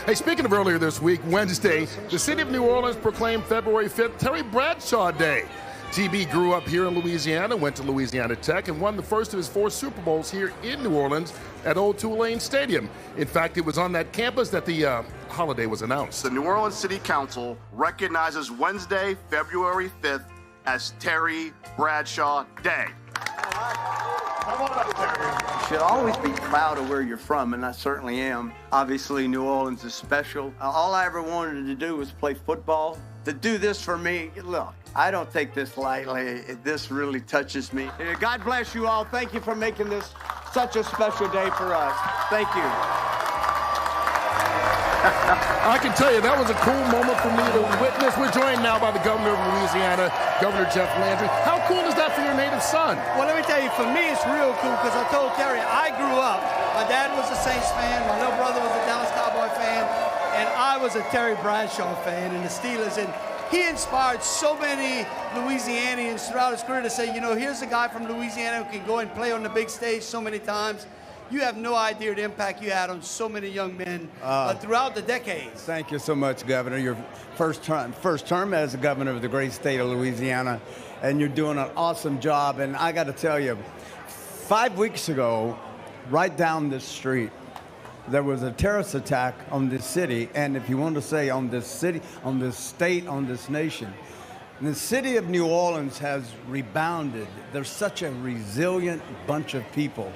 Hey, speaking of earlier this week, Wednesday, the city of New Orleans proclaimed February 5th Terry Bradshaw Day. TB grew up here in Louisiana, went to Louisiana Tech, and won the first of his 4 Super Bowls here in New Orleans at Old Tulane Stadium. In fact, it was on that campus that the holiday was announced. The New Orleans City Council recognizes Wednesday, February 5th as Terry Bradshaw Day. You should always be proud of where you're from, and I certainly am. Obviously, New Orleans is special. All I ever wanted to do was play football. To do this for me, look, I don't take this lightly. This really touches me. God bless you all. Thank you for making this such a special day for us. Thank you. I can tell you, that was a cool moment for me to witness. We're joined now by the governor of Louisiana, Governor Jeff Landry. How cool is that for your native son? Well, let me tell you, for me, it's real cool because I told Terry, I grew up. My dad was a Saints fan. My little brother was a Dallas Cowboy fan. And I was a Terry Bradshaw fan and the Steelers. And he inspired so many Louisianians throughout his career to say, you know, here's a guy from Louisiana who can go and play on the big stage so many times. You have no idea the impact you had on so many young men throughout the decades. Thank you so much, Governor. Your first term as the governor of the great state of Louisiana, and you're doing an awesome job. And I got to tell you, 5 weeks ago, right down this street, there was a terrorist attack on this city, and if you want to say on this city, on this state, on this nation, the city of New Orleans has rebounded. There's such a resilient bunch of people.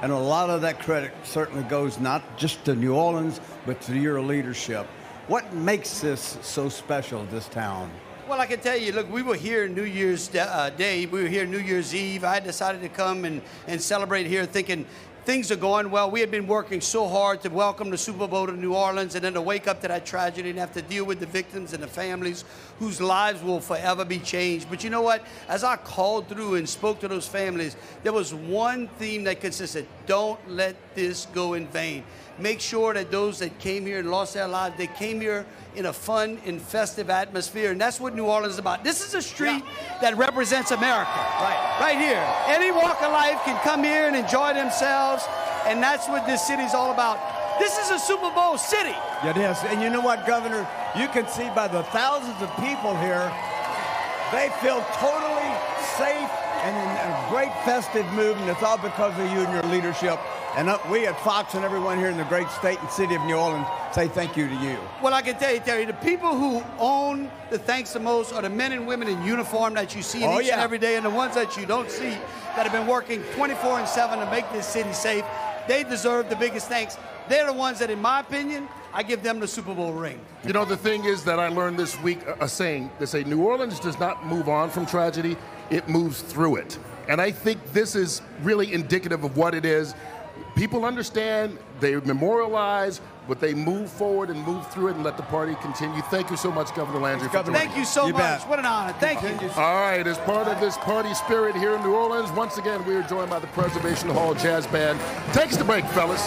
And a lot of that credit certainly goes not just to New Orleans, but to your leadership. What makes this so special, this town? Well, I can tell you, look, we were here New Year's Day. We were here New Year's Eve. I decided to come and celebrate here thinking things are going well. We had been working so hard to welcome the Super Bowl to New Orleans and then to wake up to that tragedy and have to deal with the victims and the families whose lives will forever be changed. But you know what? As I called through and spoke to those families, there was one theme that consisted: don't let this go in vain. Make sure that those that came here and lost their lives, they came here in a fun and festive atmosphere. And that's what New Orleans is about. This is a street that represents America. Right here. Any walk of life can come here and enjoy themselves. And that's what this city's all about. This is a Super Bowl city. It is. And you know what, Governor? You can see by the thousands of people here, they feel totally safe and in a great festive mood, and it's all because of you and your leadership. And we at Fox and everyone here in the great state and city of New Orleans say thank you to you. Well, I can tell you, Terry, the people who own the thanks the most are the men and women in uniform that you see each and every day, and the ones that you don't see that have been working 24/7 to make this city safe. They deserve the biggest thanks. They're the ones that, in my opinion, I give them the Super Bowl ring. You know, the thing is that I learned this week a saying. They say New Orleans does not move on from tragedy, it moves through it. And I think this is really indicative of what it is. People understand, they memorialize, but they move forward and move through it and let the party continue. Thank you so much, Governor Landry. Thank you so much. What an honor. Thank you. All right, as part of this party spirit here in New Orleans, once again, we are joined by the Preservation Hall Jazz Band. Take us to break, fellas.